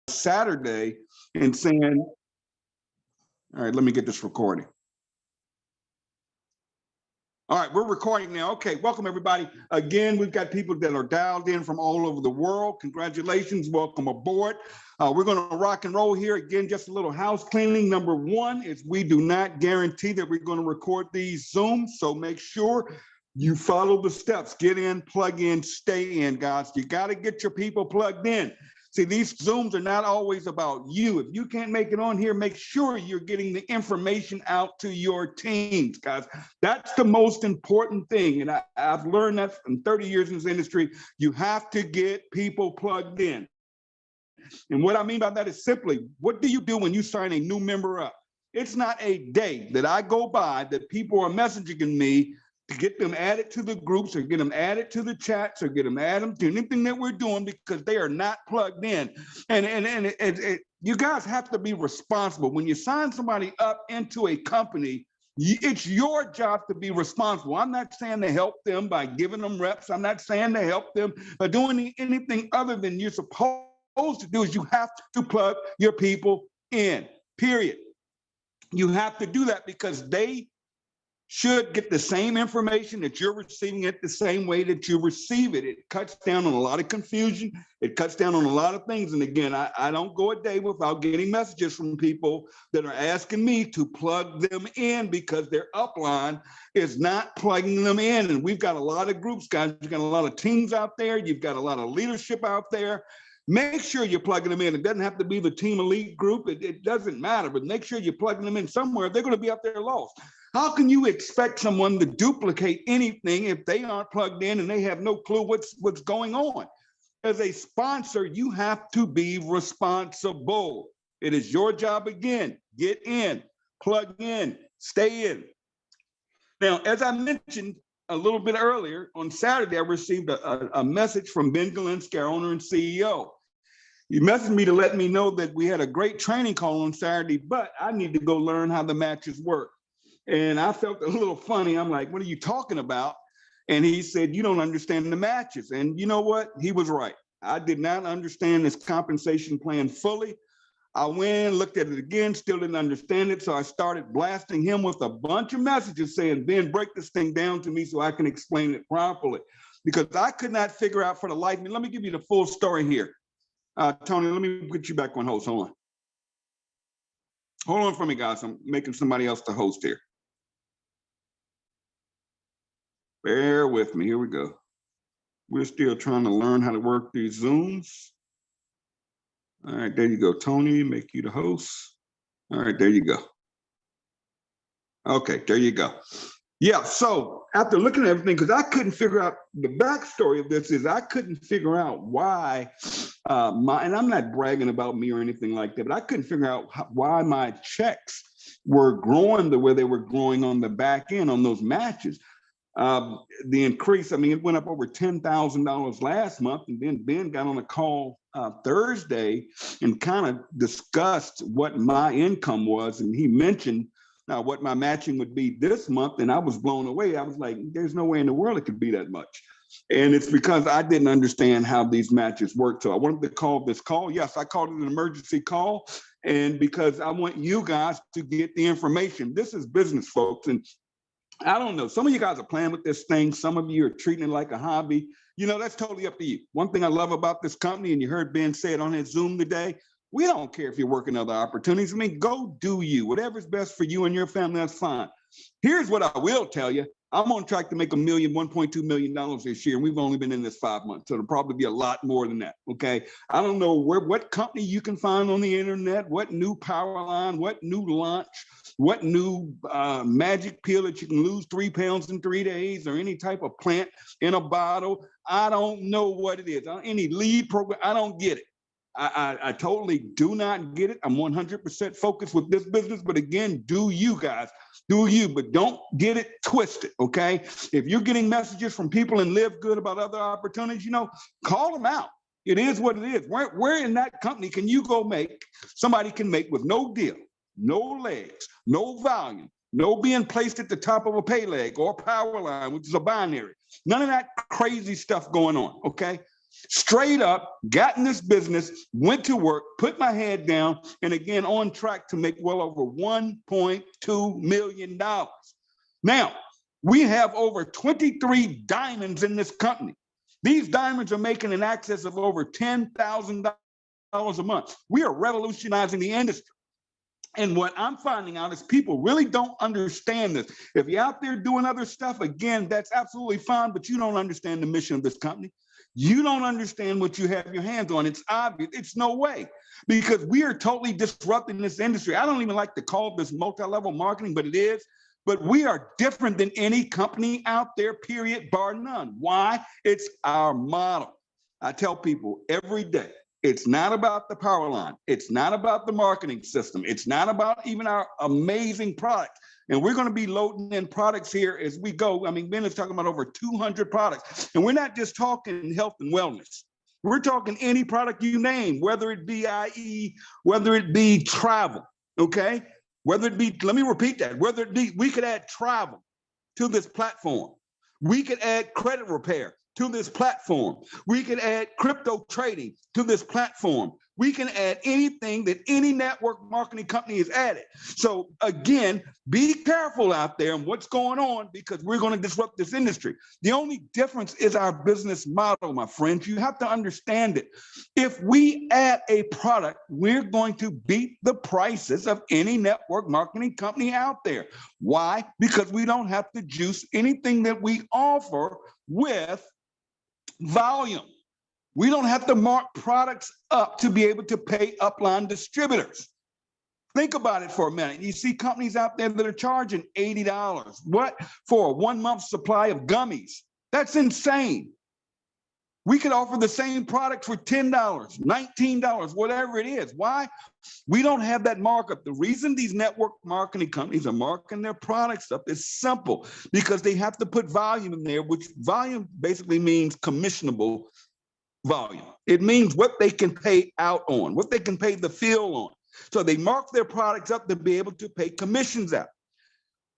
Saturday and saying, all right, let me get this recording. All right, we're recording now. Okay, welcome everybody. Again, we've got people that are dialed in from all over the world. Congratulations, welcome aboard. We're gonna rock and roll here. Again, just a little house cleaning. Number one is we do not guarantee that we're gonna record these Zooms, so make sure you follow the steps. Get in, plug in, stay in, guys. You gotta get your people plugged in. See, these Zooms are not always about you. If you can't make it on here, make sure you're getting the information out to your teams, guys. That's the most important thing. And I've learned that from 30 years in this industry. You have to get people plugged in. And what I mean by that is simply, what do you do when you sign a new member up? It's not a day that I go by that people are messaging me to get them added to the groups or get them added to the chats or get them added to anything that we're doing because they are not plugged in. And you guys have to be responsible. When you sign somebody up into a company, it's your job to be responsible. I'm not saying to help them by giving them reps. I'm not saying to help them by doing anything other than you're supposed to do. Is you have to plug your people in, period. You have to do that because they should get the same information that you're receiving it the same way that you receive it. It cuts down on a lot of confusion. It cuts down on a lot of things. And again, I don't go a day without getting messages from people that are asking me to plug them in because their upline is not plugging them in. And we've got a lot of groups, guys. You've got a lot of teams out there. You've got a lot of leadership out there. Make sure you're plugging them in. It doesn't have to be the team elite group. It doesn't matter, but make sure you're plugging them in somewhere. They're going to be out there lost. How can you expect someone to duplicate anything if they aren't plugged in and they have no clue what's going on? As a sponsor, you have to be responsible. It is your job again. Get in, plug in, stay in. Now, as I mentioned a little bit earlier, on Saturday, I received a message from Ben Galinsky, our owner and CEO. He messaged me to let me know that we had a great training call on Saturday, but I need to go learn how the matches work. And I felt a little funny. I'm like, what are you talking about? And he said, you don't understand the matches. And you know what? He was right. I did not understand this compensation plan fully. I went in, looked at it again, still didn't understand it. So I started blasting him with a bunch of messages saying, Ben, break this thing down to me so I can explain it properly. Because I could not figure out for the life of me. Let me give you the full story here. Tony, let me get you back on host. Hold on. Hold on for me, guys. I'm making somebody else the host here. Bear with me. Here we go. We're still trying to learn how to work these Zooms. All right, there you go. Tony, make you the host. All right, there you go. Okay, there you go. Yeah, so after looking at everything, because I couldn't figure out the backstory of this is I couldn't figure out why and I'm not bragging about me or anything like that, but I couldn't figure out why my checks were growing the way they were growing on the back end on those matches. The increase, I mean, it went up over $10,000 last month, and then Ben got on a call Thursday and kind of discussed what my income was, and he mentioned what my matching would be this month, and I was blown away. I was like, there's no way in the world it could be that much. And it's because I didn't understand how these matches work. So I wanted to call this call. Yes, I called it an emergency call, and because I want you guys to get the information. This is business, folks, and I don't know. Some of you guys are playing with this thing. Some of you are treating it like a hobby. You know, that's totally up to you. One thing I love about this company, and you heard Ben say it on his Zoom today, we don't care if you're working other opportunities. I mean, go do you. Whatever's best for you and your family, that's fine. Here's what I will tell you. I'm on track to make $1.2 million this year, and we've only been in this 5 months, so it'll probably be a lot more than that, okay? I don't know what company you can find on the internet, what new power line, what new launch, what new magic pill that you can lose 3 pounds in 3 days, or any type of plant in a bottle. I don't know what it is. Any lead program, I don't get it. I totally do not get it. I'm 100% focused with this business, but again, do you guys, do you, but don't get it twisted, okay? If you're getting messages from people and live good about other opportunities, you know, call them out. It is what it is. Where in that company can you go make, somebody can make with no deal, no legs, no volume, no being placed at the top of a pay leg or power line, which is a binary. None of that crazy stuff going on, okay? Straight up, got in this business, went to work, put my head down, and again, on track to make well over $1.2 million. Now, we have over 23 diamonds in this company. These diamonds are making an excess of over $10,000 a month. We are revolutionizing the industry. And what I'm finding out is people really don't understand this. If you're out there doing other stuff, again, that's absolutely fine, but you don't understand the mission of this company. You don't understand what you have your hands on. It's obvious. It's no way, because we are totally disrupting this industry. I don't even like to call this multi-level marketing, but it is. But we are different than any company out there, period, bar none. Why? It's our model. I tell people every day, it's not about the power line. It's not about the marketing system. It's not about even our amazing product. And we're going to be loading in products here as we go. I mean, Ben is talking about over 200 products. And we're not just talking health and wellness. We're talking any product you name, whether it be IE, whether it be travel, okay? Whether it be, let me repeat that, whether it be, we could add travel to this platform. We could add credit repair to this platform. We can add crypto trading to this platform. We can add anything that any network marketing company has added. So again, be careful out there and what's going on, because we're going to disrupt this industry. The only difference is our business model, my friends. You have to understand it. If we add a product, we're going to beat the prices of any network marketing company out there. Why? Because we don't have to juice anything that we offer with volume. We don't have to mark products up to be able to pay upline distributors. Think about it for a minute. You see companies out there that are charging $80. What? For a 1 month supply of gummies. That's insane. We could offer the same product for $10, $19, whatever it is. Why? We don't have that markup. The reason these network marketing companies are marking their products up is simple, because they have to put volume in there, which volume basically means commissionable volume. It means what they can pay out on, what they can pay the field on. So they mark their products up to be able to pay commissions out.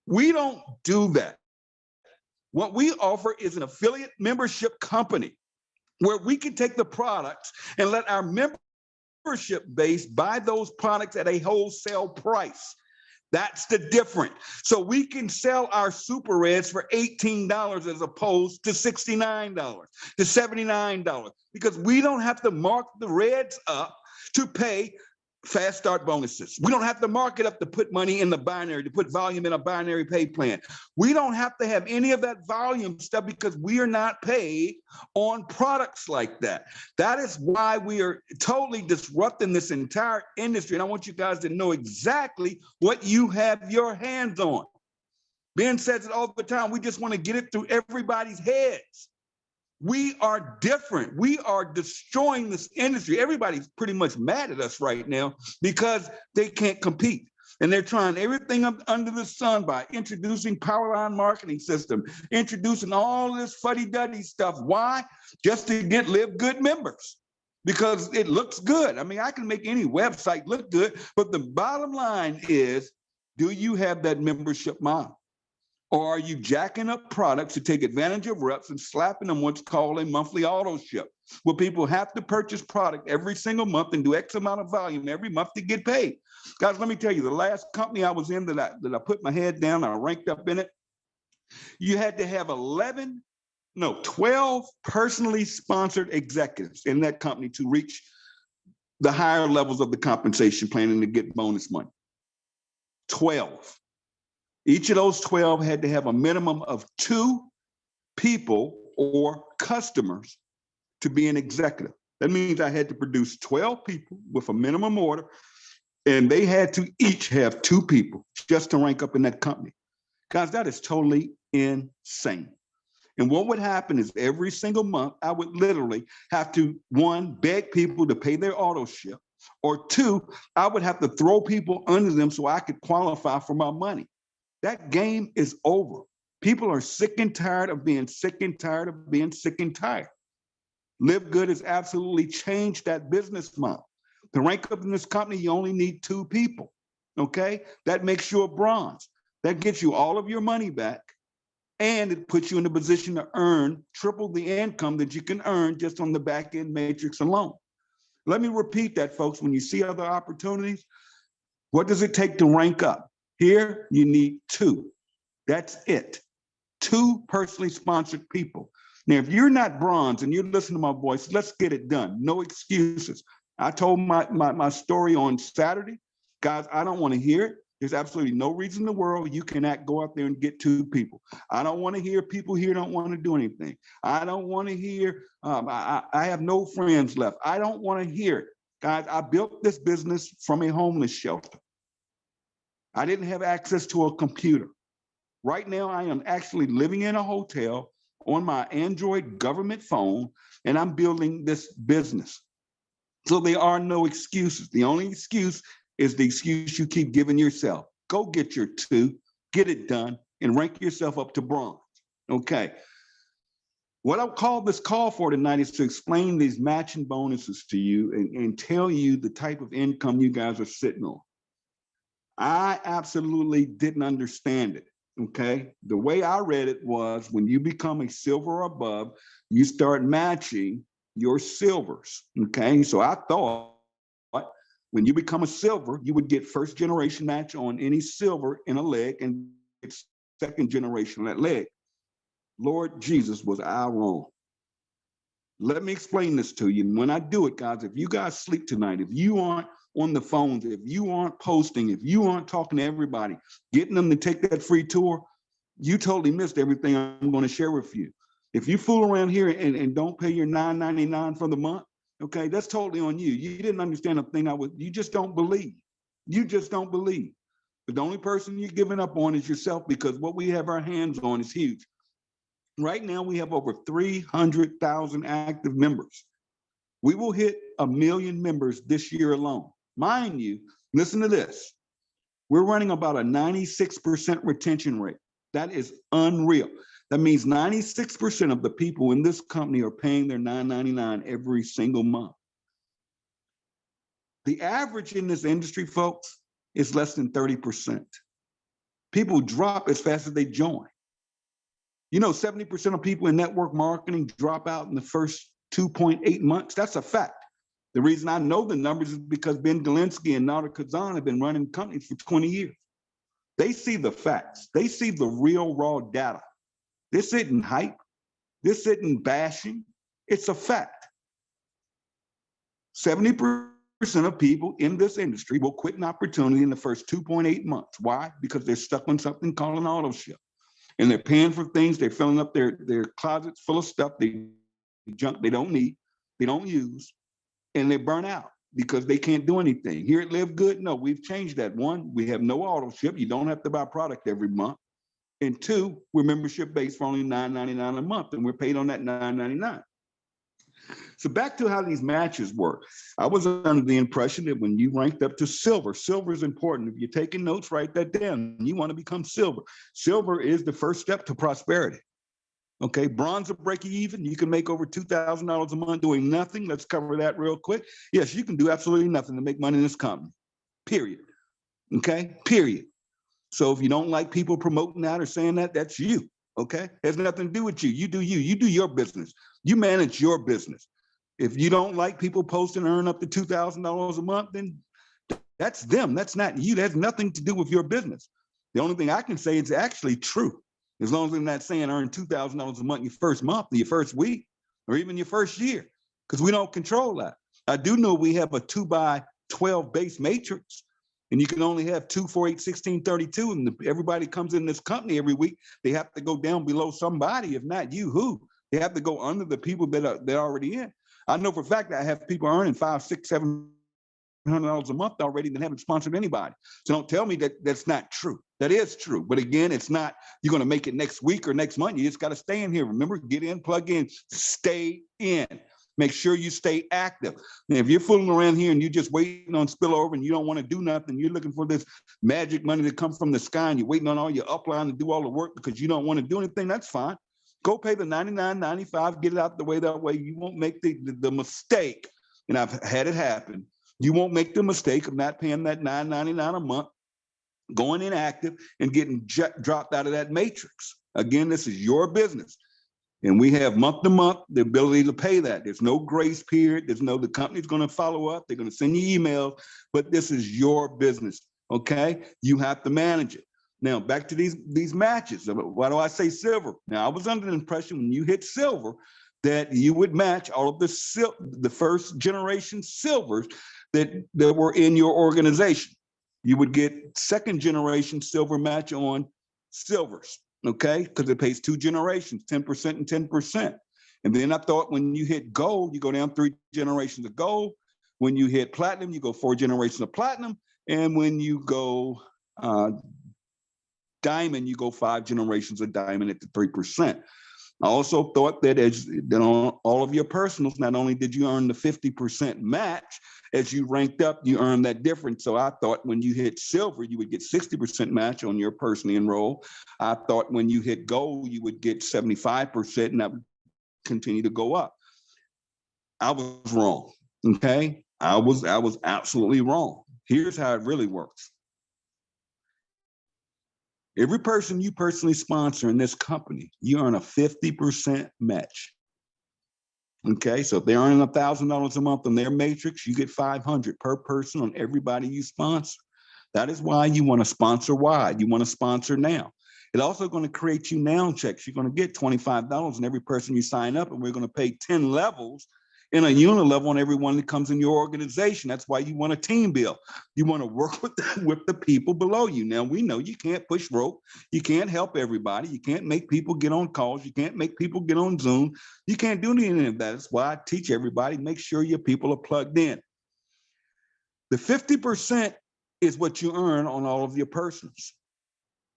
We don't do that. What we offer is an affiliate membership company where we can take the products and let our membership base buy those products at a wholesale price. That's the difference. So we can sell our super reds for $18 as opposed to $69, to $79, because we don't have to mark the reds up to pay fast start bonuses. We don't have to mark it up to put money in the binary, to put volume in a binary pay plan. We don't have to have any of that volume stuff, because we are not paid on products like that. That is why we are totally disrupting this entire industry. And I want you guys to know exactly what you have your hands on. Ben says it all the time. We just want to get it through everybody's heads. We are different. We are destroying this industry. Everybody's pretty much mad at us right now because they can't compete. And they're trying everything up under the sun by introducing power line marketing system, introducing all this fuddy-duddy stuff. Why? Just to get Live Good members, because it looks good. I mean, I can make any website look good, but the bottom line is, do you have that membership model? Or are you jacking up products to take advantage of reps and slapping them what's called a monthly auto ship, where people have to purchase product every single month and do X amount of volume every month to get paid? Guys, let me tell you, the last company I was in that I put my head down, I ranked up in it, you had to have 12 personally sponsored executives in that company to reach the higher levels of the compensation plan and to get bonus money. 12. Each of those 12 had to have a minimum of 2 people or customers to be an executive. That means I had to produce 12 people with a minimum order, and they had to each have 2 people just to rank up in that company. Guys, that is totally insane. And what would happen is every single month, I would literally have to, 1, beg people to pay their auto ship, or 2, I would have to throw people under them so I could qualify for my money. That game is over. People are sick and tired of being sick and tired of being sick and tired. Live Good has absolutely changed that business model. To rank up in this company, you only need 2 people, okay? That makes you a bronze. That gets you all of your money back, and it puts you in a position to earn triple the income that you can earn just on the back end matrix alone. Let me repeat that, folks. When you see other opportunities, what does it take to rank up? Here, you need 2. That's it. 2 personally sponsored people. Now, if you're not bronze and you're listening to my voice, let's get it done. No excuses. I told my story on Saturday. Guys, I don't want to hear it. There's absolutely no reason in the world you cannot go out there and get 2 people. I don't want to hear people here don't want to do anything. I don't want to hear, I have no friends left. I don't want to hear it. Guys, I built this business from a homeless shelter. I didn't have access to a computer. Right now, I am actually living in a hotel on my Android government phone, and I'm building this business. So there are no excuses. The only excuse is the excuse you keep giving yourself. Go get your 2, get it done, and rank yourself up to bronze. Okay. What I'll call this call for tonight is to explain these matching bonuses to you and tell you the type of income you guys are sitting on. I absolutely didn't understand it. Okay. The way I read it was when you become a silver or above, you start matching your silvers. Okay. So I thought when you become a silver, you would get first generation match on any silver in a leg and second generation on that leg. Lord Jesus, was I wrong? Let me explain this to you. And when I do it, guys, if you guys sleep tonight, if you aren't on the phones, if you aren't posting, if you aren't talking to everybody, getting them to take that free tour, you totally missed everything I'm going to share with you. If you fool around here and don't pay your $9.99 for the month, okay, that's totally on you. You didn't understand a thing you just don't believe. You just don't believe. But the only person you're giving up on is yourself, because what we have our hands on is huge. Right now, we have over 300,000 active members. We will hit 1 million members this year alone. Mind you, listen to this. We're running about a 96% retention rate. That is unreal. That means 96% of the people in this company are paying their $9.99 every single month. The average in this industry, folks, is less than 30%. People drop as fast as they join. You know, 70% of people in network marketing drop out in the first 2.8 months. That's a fact. The reason I know the numbers is because Ben Galinsky and Nader Kazan have been running companies for 20 years. They see the facts. They see the real raw data. This isn't hype. This isn't bashing. It's a fact. 70% of people in this industry will quit an opportunity in the first 2.8 months. Why? Because they're stuck on something called an auto ship. And they're paying for things. They're filling up their closets full of stuff, junk they don't need, they don't use, and they burn out because they can't do anything. Here at Live Good, no, we've changed that. 1, we have no auto ship. You don't have to buy product every month. And 2, we're membership based for only $9.99 a month, and we're paid on that $9.99. So back to how these matches work. I was under the impression that when you ranked up to silver, silver is important. If you're taking notes, write that down. You want to become silver. Silver is the first step to prosperity. Okay, bronze will break you even. You can make over $2,000 a month doing nothing. Let's cover that real quick. Yes, you can do absolutely nothing to make money in this company, period. Okay, period. So if you don't like people promoting that or saying that, that's you, okay? It has nothing to do with you. You do your business. You manage your business. If you don't like people posting earn up to $2,000 a month, then that's them. That's not you. That has nothing to do with your business. The only thing I can say is actually true. As long as I'm not saying earn $2,000 a month your first month, your first week, or even your first year, because we don't control that. I do know we have a 2x12 base matrix, and you can only have 2, 4, 8, 16, 32, and everybody comes in this company every week, they have to go down below somebody. If not you, who? They have to go under the people that they're already in. I know for a fact that I have people earning $500, $600, $700 a month already that haven't sponsored anybody. So don't tell me that that's not true. That is true. But again, it's not you're going to make it next week or next month. You just got to stay in here. Remember, get in, plug in, stay in. Make sure you stay active. And if you're fooling around here and you're just waiting on spillover and you don't want to do nothing, you're looking for this magic money to come from the sky and you're waiting on all your upline to do all the work because you don't want to do anything, that's fine. Go pay the $99.95, get it out the way. That way you won't make the mistake, and I've had it happen. You won't make the mistake of not paying that $9.99 a month going inactive and getting dropped out of that matrix. Again, this is your business. And we have month to month the ability to pay that. There's no grace period. The company's going to follow up. They're going to send you emails, but this is your business. Okay. You have to manage it. Now back to these matches. Why do I say silver? Now I was under the impression when you hit silver that you would match all of the first generation silvers that were in your organization. You would get second generation silver match on silvers. Okay, because it pays 2 generations, 10% and 10%. And then I thought when you hit gold, you go down 3 generations of gold. When you hit platinum, you go 4 generations of platinum. And when you go diamond, you go 5 generations of diamond at the 3%. I also thought that on all of your personals, not only did you earn the 50% match, as you ranked up, you earned that difference. So I thought when you hit silver, you would get 60% match on your personally enrolled. I thought when you hit gold, you would get 75%, and that would continue to go up. I was wrong. Okay, I was absolutely wrong. Here's how it really works. Every person you personally sponsor in this company, you earn a 50% match. Okay, so if they're earning $1,000 a month on their matrix, you get $500 per person on everybody you sponsor. That is why you want to sponsor wide. You want to sponsor now. It's also going to create you now checks. You're going to get $25 on every person you sign up, and we're going to pay 10 levels in a unit level on everyone that comes in your organization. That's why you want a team build. You want to work with the people below you. Now, we know you can't push rope. You can't help everybody. You can't make people get on calls. You can't make people get on Zoom. You can't do any of that. That's why I teach everybody, make sure your people are plugged in. The 50% is what you earn on all of your personals.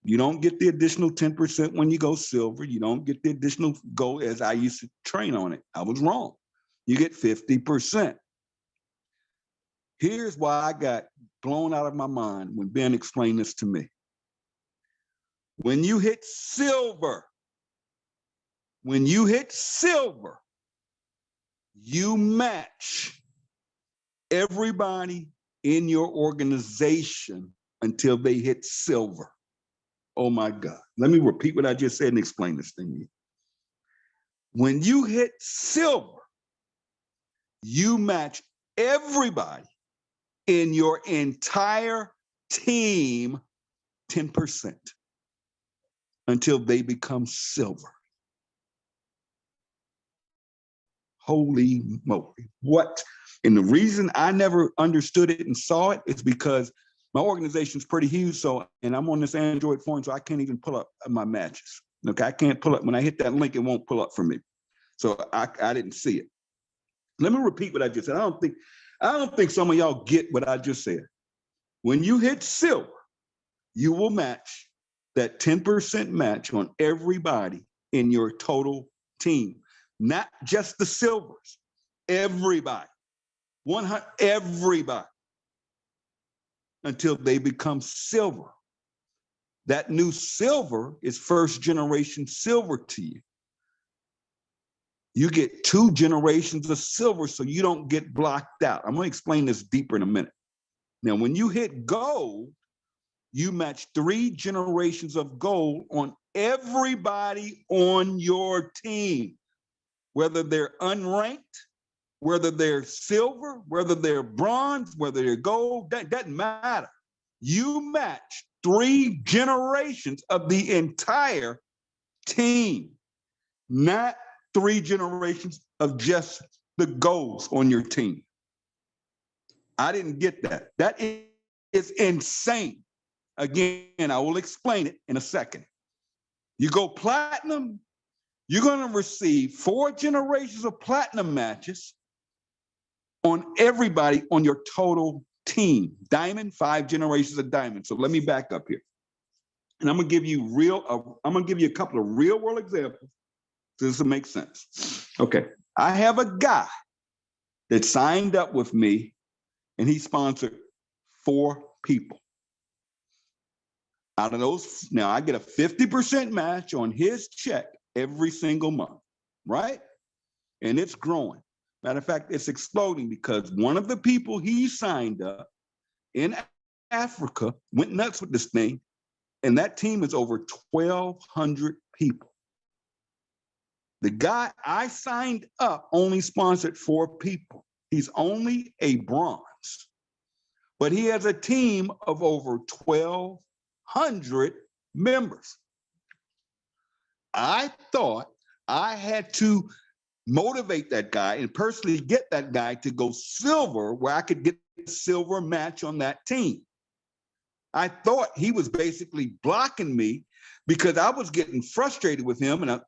You don't get the additional 10% when you go silver. You don't get the additional gold, as I used to train on it. I was wrong. You get 50%. Here's why I got blown out of my mind when Ben explained this to me. When you hit silver, you match everybody in your organization until they hit silver. Oh my God. Let me repeat what I just said and explain this thing to you. When you hit silver, you match everybody in your entire team 10% until they become silver. Holy moly. What? And the reason I never understood it and saw it is because my organization is pretty huge. So, and I'm on this Android phone, so I can't even pull up my matches. Okay, I can't pull up. When I hit that link, it won't pull up for me. So I didn't see it. Let me repeat what I just said. I don't think some of y'all get what I just said. When you hit silver, you will match that 10% match on everybody in your total team, not just the silvers, everybody, 100, everybody, until they become silver. That new silver is first generation silver to you. You get 2 generations of silver, so you don't get blocked out. I'm going to explain this deeper in a minute. Now, when you hit gold, you match 3 generations of gold on everybody on your team, whether they're unranked, whether they're silver, whether they're bronze, whether they're gold, that doesn't matter. You match 3 generations of the entire team, not 3 generations of just the golds on your team. I didn't get that. That is insane. Again, I will explain it in a second. You go platinum, you're going to receive 4 generations of platinum matches on everybody on your total team. Diamond, 5 generations of diamond. So let me back up here. And I'm going to give you a couple of real world examples. So this will make sense. Okay. I have a guy that signed up with me and he sponsored 4 people. Out of those, now I get a 50% match on his check every single month, right? And it's growing. Matter of fact, it's exploding because one of the people he signed up Africa went nuts with this thing, and that team is over 1,200 people. The guy I signed up only sponsored 4 people. He's only a bronze, but he has a team of over 1,200 members. I thought I had to motivate that guy and personally get that guy to go silver, where I could get a silver match on that team. I thought he was basically blocking me because I was getting frustrated with him, and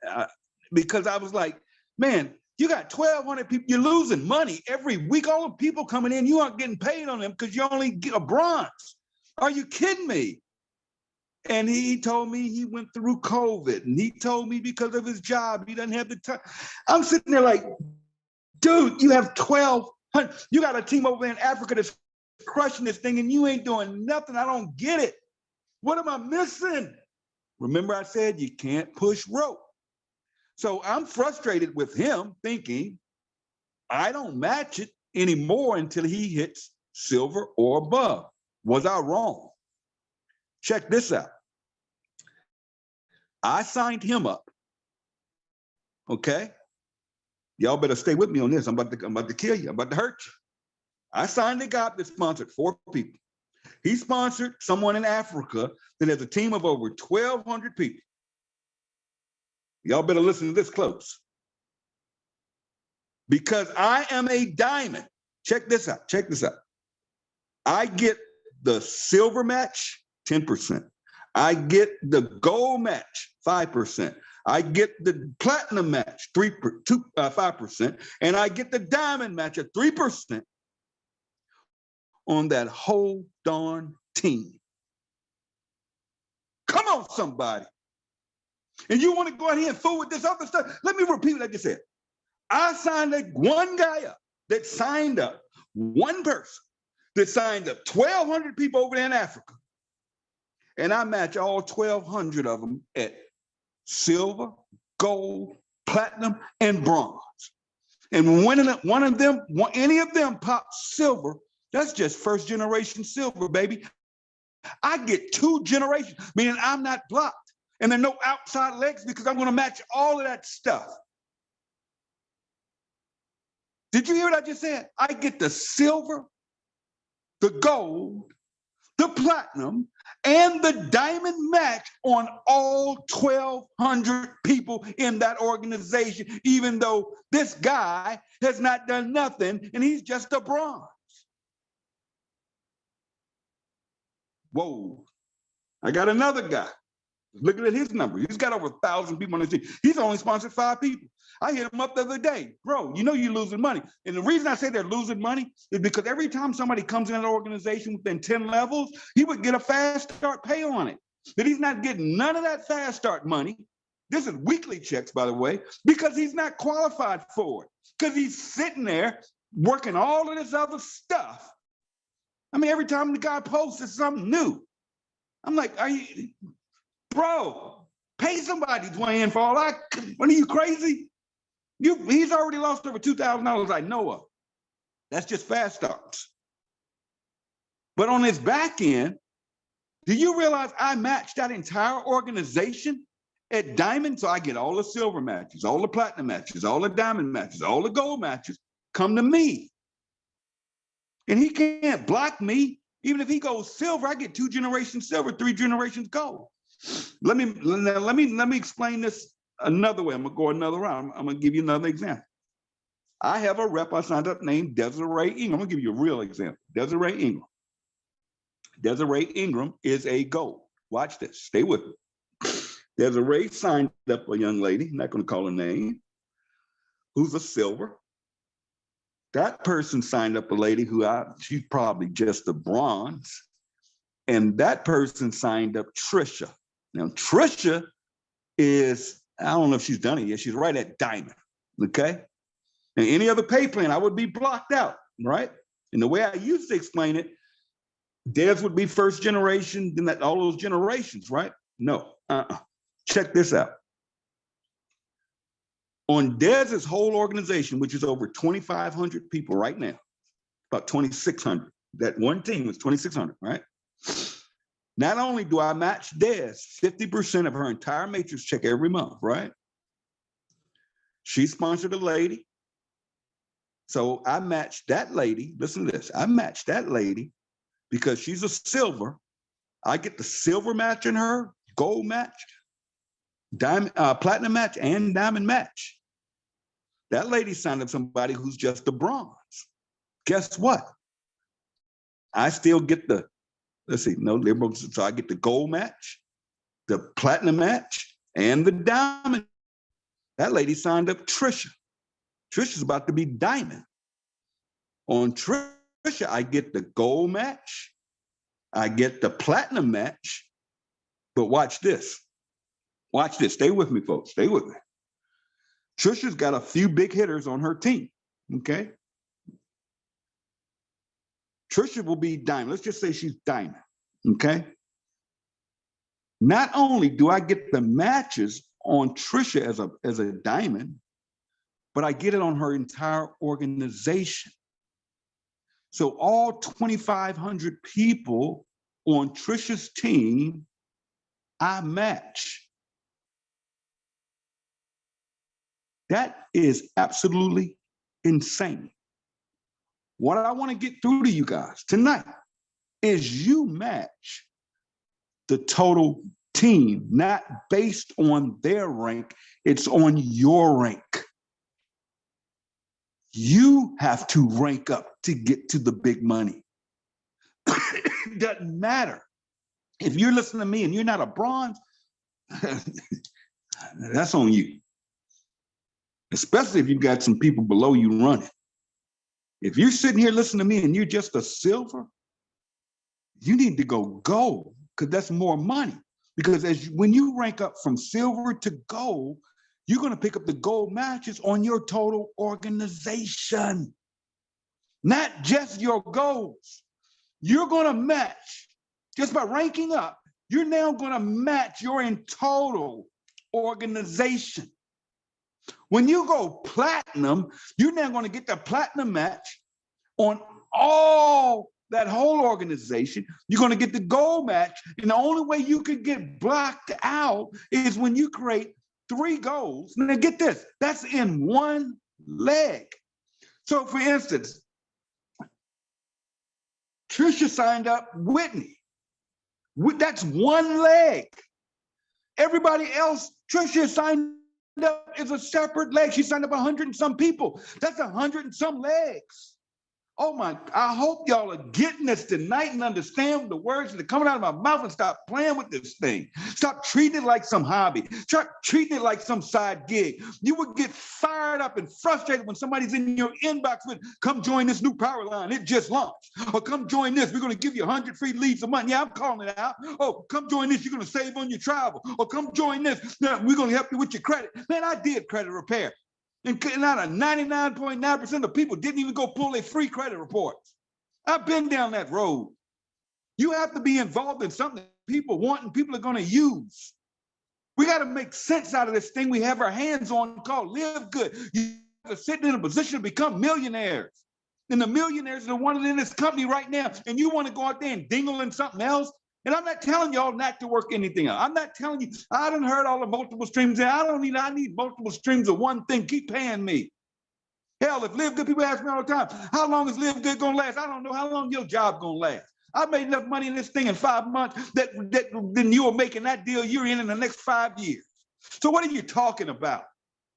because I was like, man, you got 1,200 people, you're losing money every week. All the people coming in, you aren't getting paid on them because you only get a bronze. Are you kidding me? And he told me he went through COVID, and he told me because of his job, he doesn't have the time. I'm sitting there like, dude, you have 1,200. You got a team over there in Africa that's crushing this thing, and you ain't doing nothing. I don't get it. What am I missing? Remember I said you can't push rope. So I'm frustrated with him, thinking I don't match it anymore until he hits silver or above. Was I wrong? Check this out. I signed him up. Okay? Y'all better stay with me on this. I'm about to kill you. I'm about to hurt you. I signed a guy up that sponsored 4 people. He sponsored someone in Africa that has a team of over 1,200 people. Y'all better listen to this close. Because I am a diamond. Check this out. Check this out. I get the silver match, 10%. I get the gold match, 5%. I get the platinum match, 5%. And I get the diamond match at 3% on that whole darn team. Come on, somebody. And you want to go out here and fool with this other stuff? Let me repeat what I just said. I signed one guy up that signed up, one person that signed up 1,200 people over there in Africa. And I match all 1,200 of them at silver, gold, platinum, and bronze. And when any of them pops silver, that's just first generation silver, baby. I get 2 generations, meaning I'm not blocked. And there are no outside legs because I'm going to match all of that stuff. Did you hear what I just said? I get the silver, the gold, the platinum, and the diamond match on all 1,200 people in that organization, even though this guy has not done nothing and he's just a bronze. Whoa. I got another guy. Look at his number. He's got over 1,000 people on his team. He's only sponsored 5 people. I hit him up the other day. Bro, you know you're losing money. And the reason I say they're losing money is because every time somebody comes in an organization within 10 levels, he would get a fast start pay on it. But he's not getting none of that fast start money. This is weekly checks, by the way, because he's not qualified for it. Because he's sitting there working all of this other stuff. I mean, every time the guy posts, it's something new. I'm like, bro, pay somebody to weigh in for all that. What are you, crazy? He's already lost over $2,000 I know of. That's just fast starts. But on his back end, do you realize I matched that entire organization at diamond? So I get all the silver matches, all the platinum matches, all the diamond matches, all the gold matches come to me. And he can't block me. Even if he goes silver, I get 2 generations silver, 3 generations gold. Let me explain this another way. I'm gonna go another round. I'm gonna give you another example. I have a rep I signed up named Desiree Ingram. I'm gonna give you a real example. Desiree Ingram. Desiree Ingram is a gold. Watch this. Stay with me. Desiree signed up a young lady, I'm not gonna call her name, who's a silver. That person signed up a lady who she's probably just a bronze. And that person signed up Trisha. Now, Trisha is, I don't know if she's done it yet. She's right at diamond, okay? And any other pay plan, I would be blocked out, right? And the way I used to explain it, Des would be first generation, then all those generations, right? No, check this out. On Des's whole organization, which is over 2,500 people right now, about 2,600. That one team was 2,600, right? Not only do I match Des 50% of her entire matrix check every month, right? She sponsored a lady. So I matched that lady. Listen to this. I matched that lady because she's a silver. I get the silver match in her, gold match, diamond, platinum match, and diamond match. That lady signed up somebody who's just a bronze. Guess what? I still get the, let's see, no liberal. So I get the gold match, the platinum match, and the diamond. That lady signed up Trisha. Trisha's about to be diamond. On Trisha, I get the gold match. I get the platinum match. But watch this. Watch this. Stay with me, folks. Stay with me. Trisha's got a few big hitters on her team. Okay. Trisha will be diamond. Let's just say she's diamond. Okay. Not only do I get the matches on Trisha as a diamond, but I get it on her entire organization. So all 2,500 people on Trisha's team, I match. That is absolutely insane. What I want to get through to you guys tonight is you match the total team, not based on their rank, it's on your rank. You have to rank up to get to the big money. It doesn't matter. If you're listening to me and you're not a bronze, that's on you. Especially if you've got some people below you running. If you're sitting here listening to me and you're just a silver, you need to go gold because that's more money. Because when you rank up from silver to gold, you're going to pick up the gold matches on your total organization, not just your goals. You're going to match, just by ranking up, you're now going to match your in total organization. When you go platinum, you're now going to get the platinum match on all that whole organization. You're going to get the gold match. And the only way you could get blocked out is when you create 3 goals. Now get this, that's in one leg. So for instance, Trisha signed up Whitney. That's one leg. Everybody else, Trisha signed up is a separate leg. She signed up 100 and some people. That's 100 and some legs. Oh my, I hope y'all are getting this tonight and understand the words that are coming out of my mouth and stop playing with this thing. Stop treating it like some hobby. Stop treating it like some side gig. You would get fired up and frustrated when somebody's in your inbox with, come join this new power line. It just launched. Or come join this. We're going to give you 100 free leads a month. Yeah, I'm calling it out. Oh, come join this. You're going to save on your travel. Or come join this. Now, we're going to help you with your credit. Man, I did credit repair. And out of 99.9% of people didn't even go pull their free credit reports. I've been down that road. You have to be involved in something that people want and people are going to use. We got to make sense out of this thing we have our hands on called live good. You are sitting in a position to become millionaires. And the millionaires are the ones in this company right now. And you want to go out there and dingle in something else. And I'm not telling y'all not to work anything out. I'm not telling you, I done heard all the multiple streams. I need multiple streams of one thing. Keep paying me. Hell, if Live Good, people ask me all the time, how long is Live Good gonna last? I don't know how long your job gonna last. I made enough money in this thing in 5 months then you are making that deal you're in the next 5 years. So what are you talking about?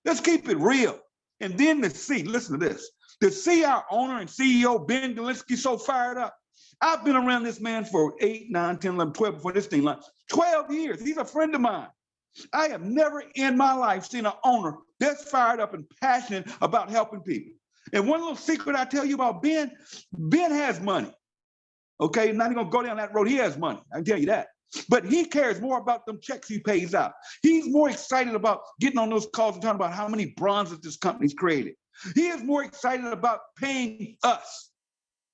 Let's keep it real. And then listen to this, to see our owner and CEO, Ben Galinsky, so fired up. I've been around this man for 8, 9, 10, 11, 12 before this thing launched. 12 years. He's a friend of mine. I have never in my life seen an owner that's fired up and passionate about helping people. And one little secret I tell you about Ben has money. Okay, not even gonna go down that road. He has money. I can tell you that. But he cares more about them checks he pays out. He's more excited about getting on those calls and talking about how many bronzes this company's created. He is more excited about paying us.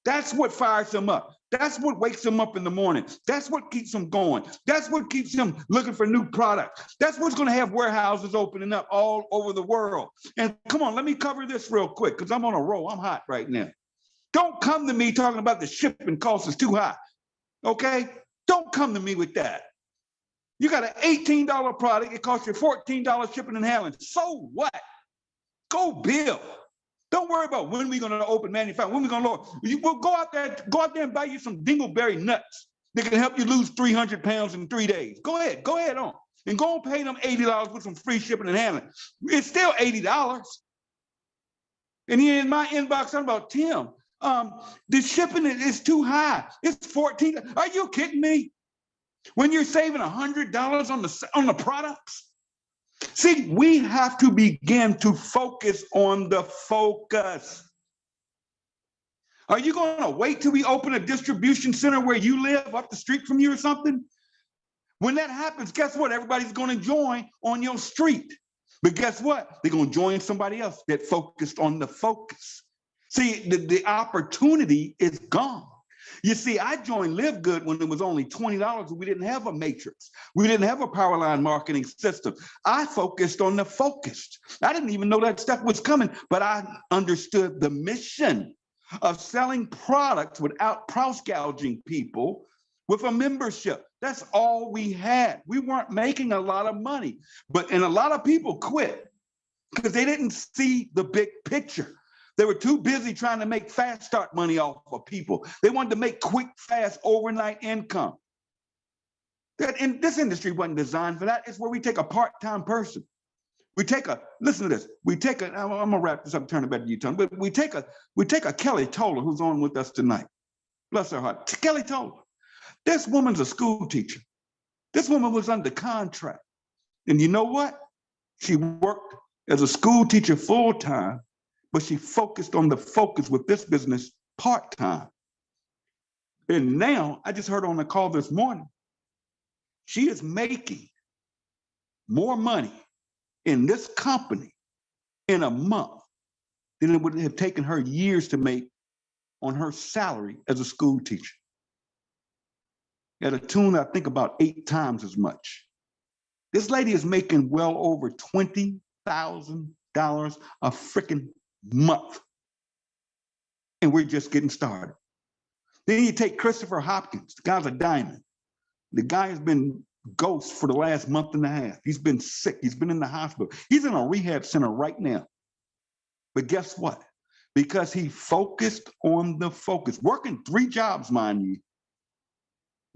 That's what fires him up. That's what wakes him up in the morning. That's what keeps him going. That's what keeps him looking for new products. That's what's going to have warehouses opening up all over the world. And come on, let me cover this real quick because I'm on a roll. I'm hot right now. Don't come to me talking about the shipping cost is too high. Okay? Don't come to me with that. You got an $18 product, it costs you $14 shipping and handling. So what? Go build. Don't worry about when we're going to open manufacturing, when we're going to lower. We'll go out there and buy you some dingleberry nuts that can help you lose 300 pounds in 3 days. Go ahead on. And go and pay them $80 with some free shipping and handling. It's still $80. And here in my inbox, I'm about, Tim, the shipping is too high. It's $14. Are you kidding me? When you're saving $100 on the products? See, we have to begin to focus on the focus. Are you going to wait till we open a distribution center where you live up the street from you or something? When that happens, guess what? Everybody's going to join on your street. But guess what? They're going to join somebody else that focused on the focus. See, the opportunity is gone. You see, I joined Live Good when it was only $20 and we didn't have a matrix. We didn't have a power line marketing system. I focused on the focused. I didn't even know that stuff was coming, but I understood the mission of selling products without price gouging people with a membership. That's all we had. We weren't making a lot of money, and a lot of people quit because they didn't see the big picture. They were too busy trying to make fast start money off of people. They wanted to make quick, fast, overnight income. And this industry wasn't designed for that. It's where we take a part-time person. Listen to this. I'm gonna wrap this up and turn it back to you, Tony. But we take a Kelly Toller who's on with us tonight. Bless her heart. Kelly Toller. This woman's a school teacher. This woman was under contract. And you know what? She worked as a school teacher full-time, but she focused on the focus with this business part-time. And now, I just heard on the call this morning, she is making more money in this company in a month than it would have taken her years to make on her salary as a school teacher. At a tune, I think about 8 times as much. This lady is making well over $20,000 a freaking month. And we're just getting started. Then you take Christopher Hopkins, the guy's a diamond. The guy has been ghost for the last month and a half. He's been sick, he's been in the hospital. He's in a rehab center right now. But guess what? Because he focused on the focus, working 3 jobs, mind you.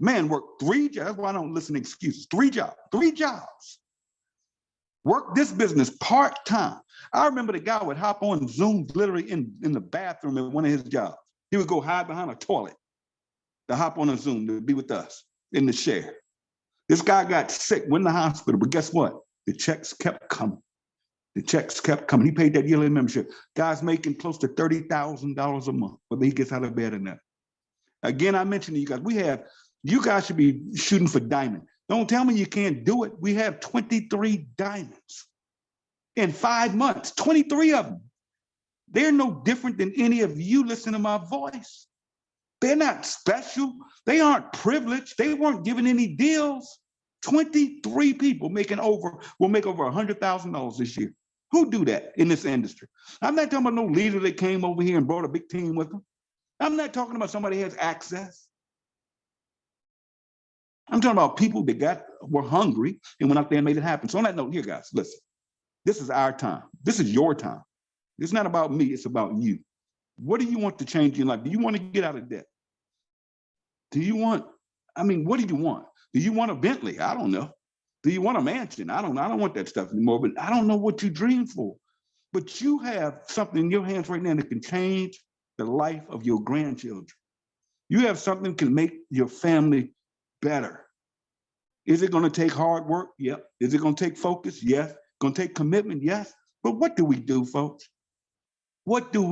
Man worked 3 jobs, that's why I don't listen to excuses. 3 jobs. Work this business part-time. I remember the guy would hop on Zoom literally in the bathroom at one of his jobs. He would go hide behind a toilet to hop on a Zoom to be with us in the share. This guy got sick, went in the hospital, but guess what? The checks kept coming. The checks kept coming. He paid that yearly membership. Guy's making close to $30,000 a month, whether he gets out of bed or not. Again, I mentioned to you guys, you guys should be shooting for diamond. Don't tell me you can't do it. We have 23 diamonds in 5 months, 23 of them. They're no different than any of you listening to my voice. They're not special. They aren't privileged. They weren't given any deals. 23 people will make over $100,000 this year. Who do that in this industry? I'm not talking about no leader that came over here and brought a big team with them. I'm not talking about somebody who has access. I'm talking about people that were hungry and went out there and made it happen. So on that note, here, guys, listen. This is our time. This is your time. It's not about me, it's about you. What do you want to change in life? Do you want to get out of debt? What do you want? Do you want a Bentley? I don't know. Do you want a mansion? I don't know. I don't want that stuff anymore, but I don't know what you dream for. But you have something in your hands right now that can change the life of your grandchildren. You have something that can make your family better. Is it going to take hard work? Yep. Is it going to take focus? Yes. Going to take commitment? Yes. But what do we do, folks? What do?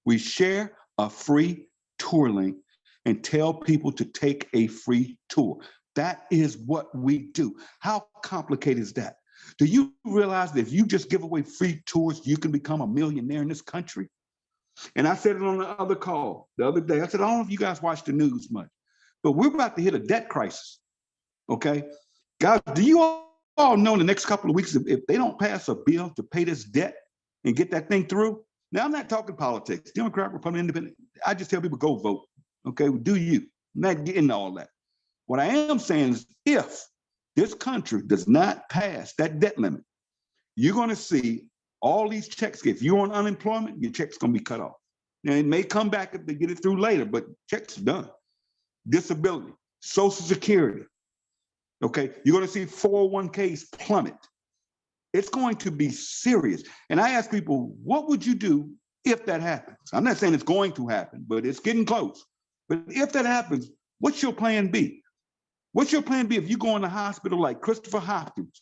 We share a free tour link and tell people to take a free tour. That is what we do. How complicated is that? Do you realize that if you just give away free tours, you can become a millionaire in this country? And I said it on the other call the other day. I said, I don't know if you guys watch the news much, but we're about to hit a debt crisis, okay? Guys, do you all know in the next couple of weeks, if they don't pass a bill to pay this debt and get that thing through? Now, I'm not talking politics, Democrat, Republican, Independent. I just tell people, go vote, okay? Do you. I'm not getting all that. What I am saying is if this country does not pass that debt limit, you're going to see all these checks. If you're on unemployment, your check's going to be cut off. Now, it may come back if they get it through later, but checks are done. Disability, Social Security. Okay, you're going to see 401ks plummet. It's going to be serious. And I ask people, what would you do if that happens? I'm not saying it's going to happen, but it's getting close. But if that happens, what's your plan B? What's your plan B if you go in the hospital like Christopher Hopkins,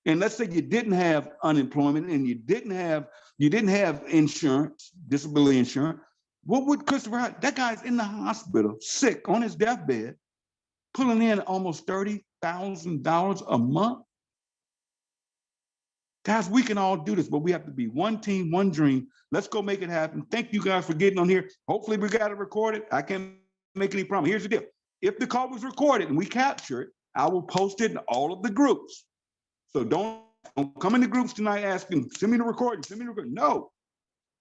and let's say you didn't have unemployment and you didn't have insurance, disability insurance? What would Christopher? That guy's in the hospital, sick, on his deathbed, pulling in almost $30,000 a month. Guys, we can all do this, but we have to be one team, one dream. Let's go make it happen. Thank you guys for getting on here. Hopefully we got it recorded. I can't make any promise. Here's the deal. If the call was recorded and we capture it, I will post it in all of the groups. So don't come in the groups tonight asking, send me the recording, send me the recording. No.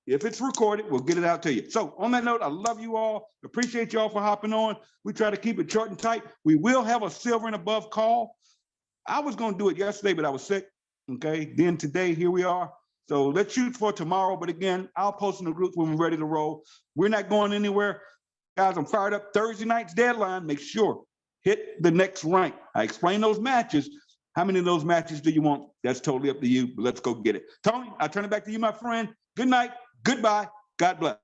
If it's recorded, we'll get it out to you. So on that note, I love you all. Appreciate you all for hopping on. We try to keep it short and tight. We will have a silver and above call. I was going to do it yesterday, but I was sick. Okay. Then today, here we are. So let's shoot for tomorrow. But again, I'll post in the group when we're ready to roll. We're not going anywhere. Guys, I'm fired up. Thursday night's deadline. Make sure hit the next rank. I explained those matches. How many of those matches do you want? That's totally up to you. But let's go get it. Tony, I'll turn it back to you, my friend. Good night. Goodbye. God bless.